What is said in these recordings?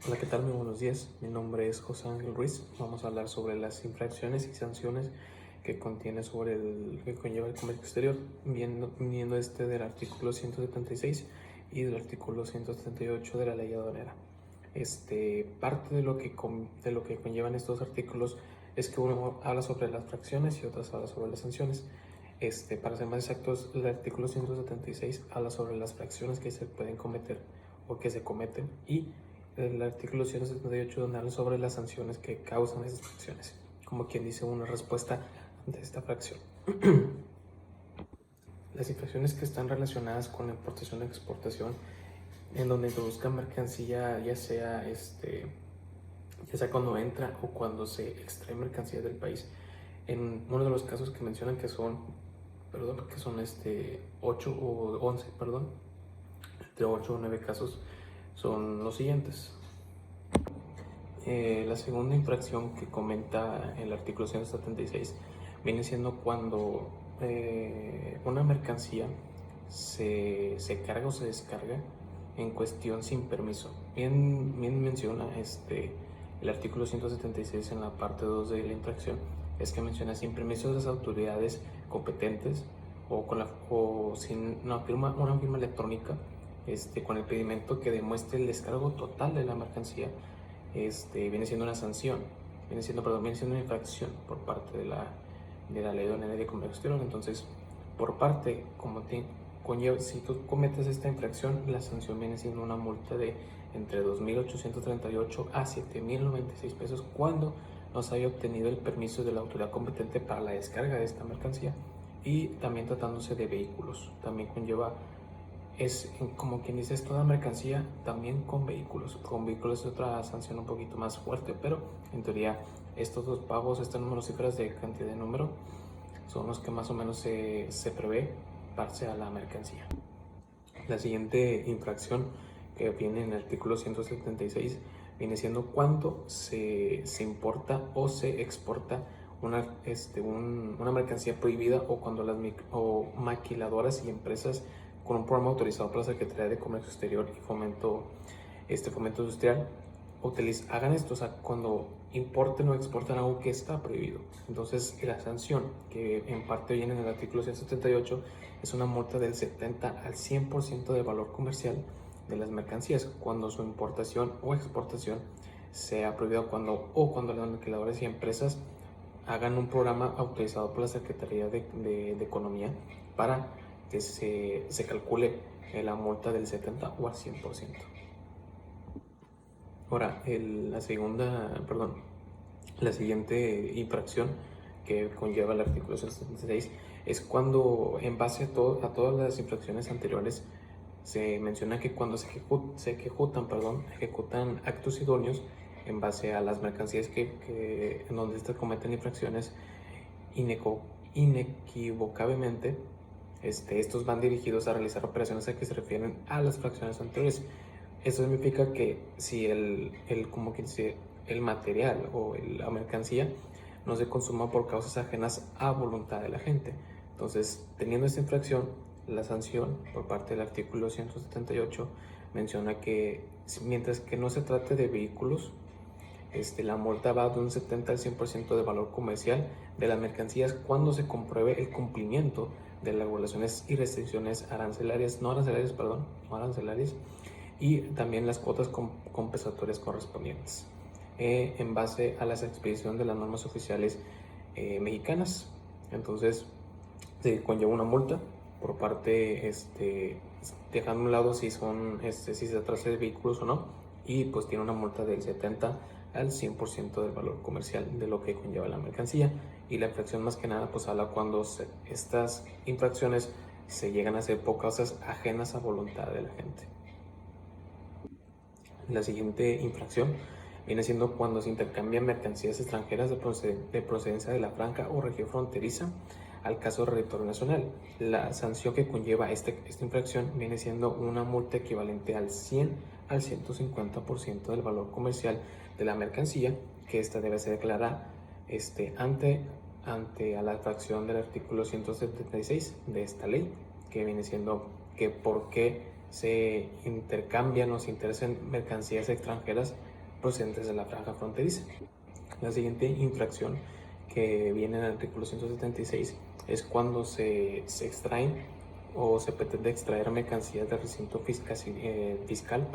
Hola, ¿qué tal? Muy buenos días. Mi nombre es José Ángel Ruiz. Vamos a hablar sobre las infracciones y sanciones que contiene que conlleva el comercio exterior, viniendo del artículo 176 y del artículo 178 de la ley aduanera. Parte de lo que conllevan estos artículos es que uno habla sobre las fracciones y otras habla sobre las sanciones. Para ser más exactos, el artículo 176 habla sobre las fracciones que se pueden cometer o que se cometen, y el artículo 178 donde habla sobre las sanciones que causan esas fracciones, como quien dice una respuesta ante esta fracción. Las infracciones que están relacionadas con la importación e exportación, en donde introduzcan mercancía, ya sea cuando entra o cuando se extrae mercancía del país. En uno de los casos que mencionan que son 8 o 11, entre 8 o 9 casos, son los siguientes. La segunda infracción que comenta el artículo 176 viene siendo cuando una mercancía se carga o se descarga en cuestión sin permiso. Bien menciona el artículo 176 en la parte 2 de la infracción, es que menciona sin permiso de las autoridades competentes o sin una firma electrónica, con el pedimento que demuestre el descargo total de la mercancía. Viene siendo una sanción, viene siendo una infracción por parte de la ley aduanera de comercio exterior. Entonces, si tú cometes esta infracción, la sanción viene siendo una multa de entre 2.838 a 7.096 pesos cuando no se haya obtenido el permiso de la autoridad competente para la descarga de esta mercancía. Y también tratándose de vehículos, también conlleva, es como quien dice, es toda mercancía, también con vehículos. Con vehículos es otra sanción un poquito más fuerte, pero en teoría estos dos pagos, este número, cifras de cantidad de número, son los que más o menos se prevé darse a la mercancía. La siguiente infracción que viene en el artículo 176 viene siendo cuando se importa o se exporta una mercancía prohibida, o cuando las maquiladoras y empresas con un programa autorizado por la Secretaría de Comercio Exterior y Fomento Industrial hagan esto, o sea, cuando importen o exportan algo que está prohibido. Entonces, la sanción, que en parte viene en el artículo 178, es una multa del 70 al 100% del valor comercial de las mercancías cuando su importación o exportación sea prohibida, cuando las maquiladoras y empresas hagan un programa autorizado por la Secretaría de Economía para que se calcule la multa del 70 o al 100%. Ahora, la siguiente infracción que conlleva el artículo 176 es cuando, en base a todas las infracciones anteriores, se menciona que cuando se ejecutan actos idóneos en base a las mercancías en donde estas cometen infracciones, inequívocamente, estos van dirigidos a realizar operaciones a que se refieren a las fracciones anteriores. Eso significa que si el material o la mercancía no se consuma por causas ajenas a voluntad de la gente. Entonces, teniendo esta infracción, la sanción por parte del artículo 178 menciona que mientras que no se trate de vehículos, la multa va de un 70 al 100% de valor comercial de las mercancías cuando se compruebe el cumplimiento de las regulaciones y restricciones no arancelarias, y también las cuotas compensatorias correspondientes, en base a la expedición de las normas oficiales mexicanas. Entonces, se conlleva una multa por parte, dejando a un lado si se trata de vehículos o no, y pues tiene una multa del 70 al 100% del valor comercial de lo que conlleva la mercancía. Y la infracción, más que nada, pues habla cuando estas infracciones se llegan a hacer por causas ajenas a voluntad de la gente. La siguiente infracción viene siendo cuando se intercambian mercancías extranjeras de procedencia de la franja o región fronteriza al caso de territorio nacional. La sanción que conlleva esta infracción viene siendo una multa equivalente al 100 al 150% del valor comercial de la mercancía, que esta debe ser declarada ante a la fracción del artículo 176 de esta ley, que viene siendo que por qué se intercambian o se interesan mercancías extranjeras procedentes de la franja fronteriza. La siguiente infracción que viene en el artículo 176 es cuando se extraen o se pretende extraer mercancías del recinto fiscal,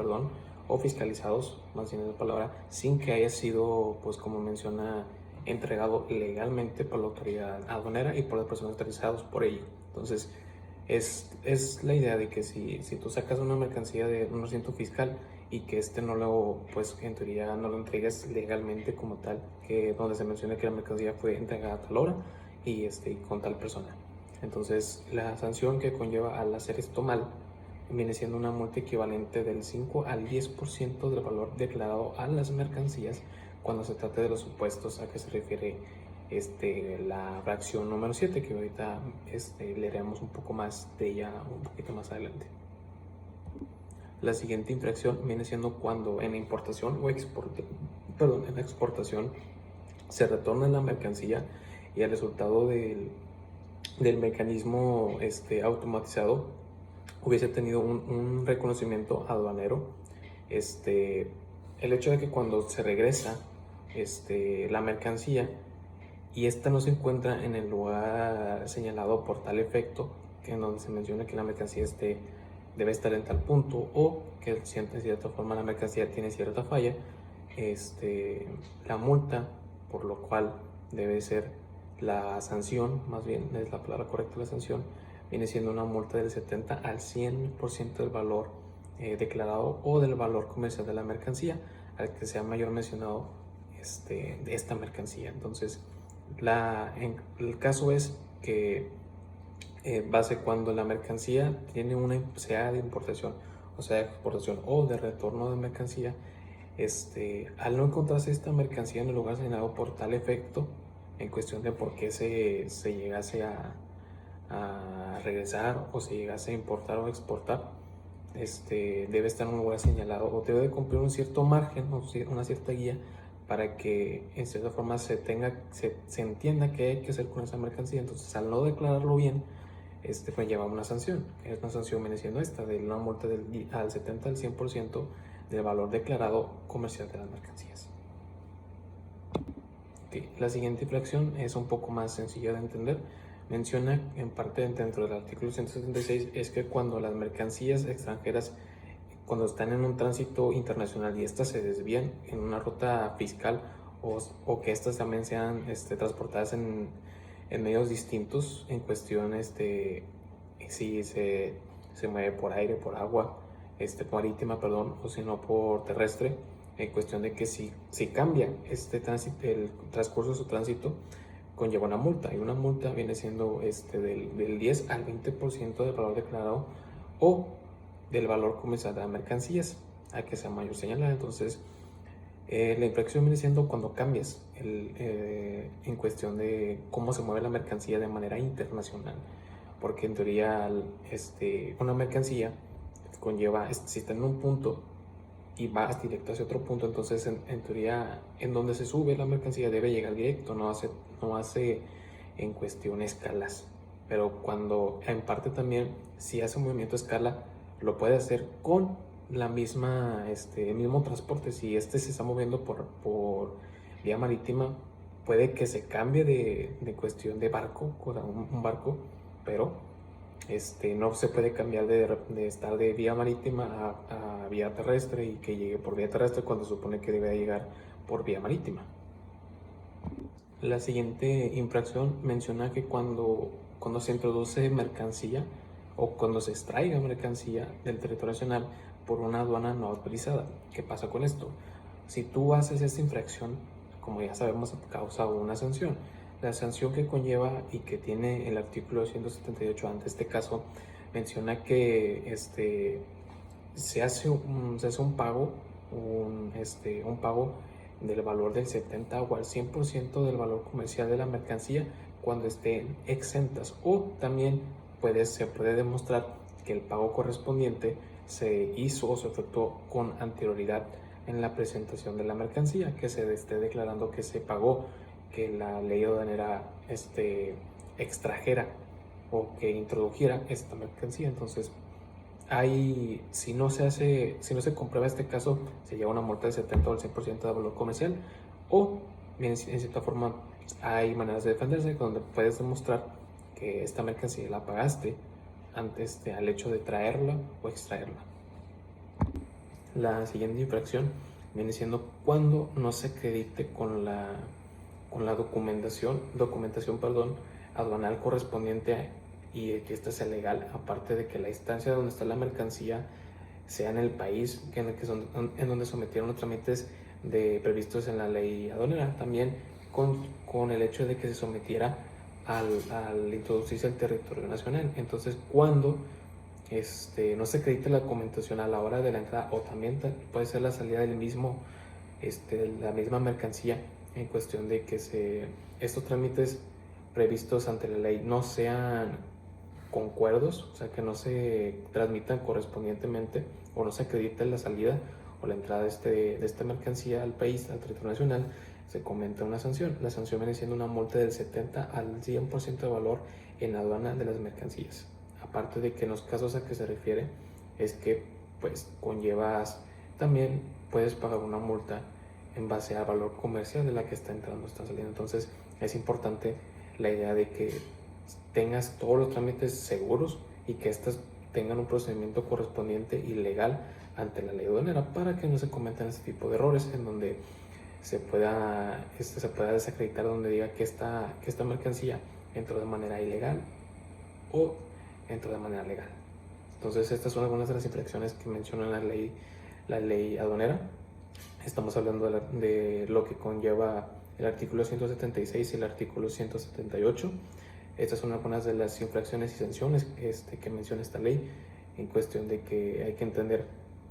o fiscalizados, más bien es la palabra, sin que haya sido, pues como menciona, entregado legalmente por la autoridad aduanera y por las personas autorizadas por ello. Entonces, es la idea de que si tú sacas una mercancía de un recinto fiscal y que no lo, pues en teoría no lo entregues legalmente como tal, que donde se menciona que la mercancía fue entregada a tal hora y con tal persona. Entonces, la sanción que conlleva al hacer esto mal viene siendo una multa equivalente del 5 al 10% del valor declarado a las mercancías cuando se trate de los supuestos a que se refiere la fracción número 7, que ahorita leeremos un poco más de ella un poquito más adelante. La siguiente infracción viene siendo cuando en la importación o en la exportación se retorna la mercancía y el resultado del mecanismo automatizado hubiese tenido un reconocimiento aduanero. El hecho de que cuando se regresa la mercancía y esta no se encuentra en el lugar señalado por tal efecto, que en donde se menciona que la mercancía debe estar en tal punto, o que de cierta forma la mercancía tiene cierta falla, la multa, por lo cual debe ser la sanción, más bien es la palabra correcta, la sanción, viene siendo una multa del 70 al 100% del valor declarado o del valor comercial de la mercancía, al que sea mayor mencionado de esta mercancía. Entonces, el caso es que base cuando la mercancía tiene sea de importación, o sea de exportación o de retorno de mercancía, al no encontrarse esta mercancía en el lugar señalado por tal efecto, en cuestión de por qué se llegase a regresar o se llegase a importar o exportar, debe estar en un lugar señalado o debe de cumplir un cierto margen o una cierta guía para que en cierta forma se entienda qué hay que hacer con esa mercancía. Entonces, al no declararlo bien, pues lleva una sanción. Una sanción viene siendo de una multa al 70 al 100% del valor declarado comercial de las mercancías. Okay. La siguiente infracción es un poco más sencilla de entender. Menciona en parte dentro del artículo 176 es que cuando las mercancías extranjeras, cuando están en un tránsito internacional y estas se desvían en una ruta fiscal o que estas también sean transportadas en medios distintos, en cuestión si se mueve por aire, por agua, marítima, perdón, o si no por terrestre, en cuestión de que si cambia el transcurso de su tránsito, conlleva una multa, y una multa viene siendo del 10 al 20% del valor declarado o del valor comercial de las mercancías, a que sea mayor señalada. Entonces, la infracción viene siendo cuando cambias en cuestión de cómo se mueve la mercancía de manera internacional, porque en teoría una mercancía conlleva, si está en un punto y vas directo hacia otro punto, entonces en teoría en donde se sube la mercancía debe llegar directo, no hace en cuestión escalas. Pero cuando en parte también si hace un movimiento a escala, lo puede hacer con el mismo transporte. Si se está moviendo por vía marítima, puede que se cambie de cuestión de barco, con un barco, pero no se puede cambiar de estar de vía marítima a vía terrestre y que llegue por vía terrestre cuando se supone que debe llegar por vía marítima. La siguiente infracción menciona que cuando se introduce mercancía o cuando se extraiga mercancía del territorio nacional por una aduana no autorizada. ¿Qué pasa con esto? Si tú haces esta infracción, como ya sabemos, causa una sanción. La sanción que conlleva y que tiene el artículo 178 ante este caso menciona que se hace un pago, un pago del valor del 70 o al 100% del valor comercial de la mercancía cuando estén exentas, o también se puede demostrar que el pago correspondiente se hizo o se efectuó con anterioridad en la presentación de la mercancía, que se esté declarando que se pagó, que la ley aduanera extrajera o que introdujera esta mercancía. Entonces, si no se comprueba este caso, se lleva una multa del 70 o el 100% de valor comercial, o bien, en cierta forma hay maneras de defenderse donde puedes demostrar que esta mercancía la pagaste antes al hecho de traerla o extraerla. La siguiente infracción viene siendo cuando no se acredite con la documentación aduanal correspondiente y que esta sea legal, aparte de que la instancia donde está la mercancía sea en el país en donde sometieron los trámites previstos en la ley aduanera, también con el hecho de que se sometiera al introducirse al territorio nacional. Entonces, cuando no se acredita la documentación a la hora de la entrada, o también puede ser la salida del mismo, la misma mercancía, en cuestión de que estos trámites previstos ante la ley no sean concuerdos, o sea, que no se transmitan correspondientemente o no se acredite la salida o la entrada de esta mercancía al país, al territorio nacional, se comenta una sanción. La sanción viene siendo una multa del 70 al 100% de valor en la aduana de las mercancías. Aparte de que en los casos a que se refiere es que pues también puedes pagar una multa en base al valor comercial de la que está entrando o está saliendo. Entonces es importante la idea de que tengas todos los trámites seguros y que éstas tengan un procedimiento correspondiente y legal ante la ley aduanera para que no se cometan este tipo de errores en donde se pueda desacreditar, donde diga que esta mercancía entró de manera ilegal o entró de manera legal. Entonces estas son algunas de las infracciones que menciona la ley aduanera. Estamos hablando de lo que conlleva el artículo 176 y el artículo 178. Estas son algunas de las infracciones y sanciones que menciona esta ley, en cuestión de que hay que entender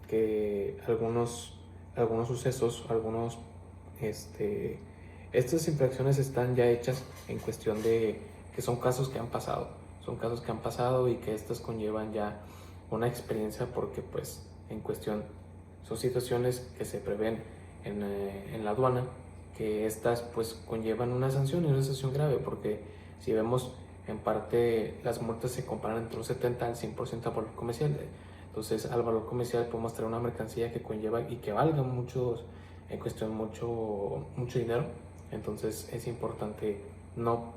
que algunos sucesos, estas infracciones están ya hechas en cuestión de que son casos que han pasado y que estas conllevan ya una experiencia, porque pues en cuestión son situaciones que se prevén en la aduana, que estas pues conllevan una sanción, y una sanción grave, porque si vemos en parte las multas se comparan entre un 70 al 100% al valor comercial. Entonces al valor comercial podemos traer una mercancía que conlleva y que valga mucho dinero. Entonces es importante no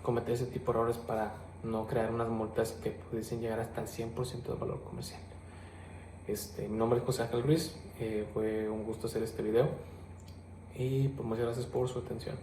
cometer ese tipo de errores para no crear unas multas que pudiesen llegar hasta el 100% del valor comercial. Mi nombre es José Ángel Ruiz, fue un gusto hacer este video y pues muchas gracias por su atención.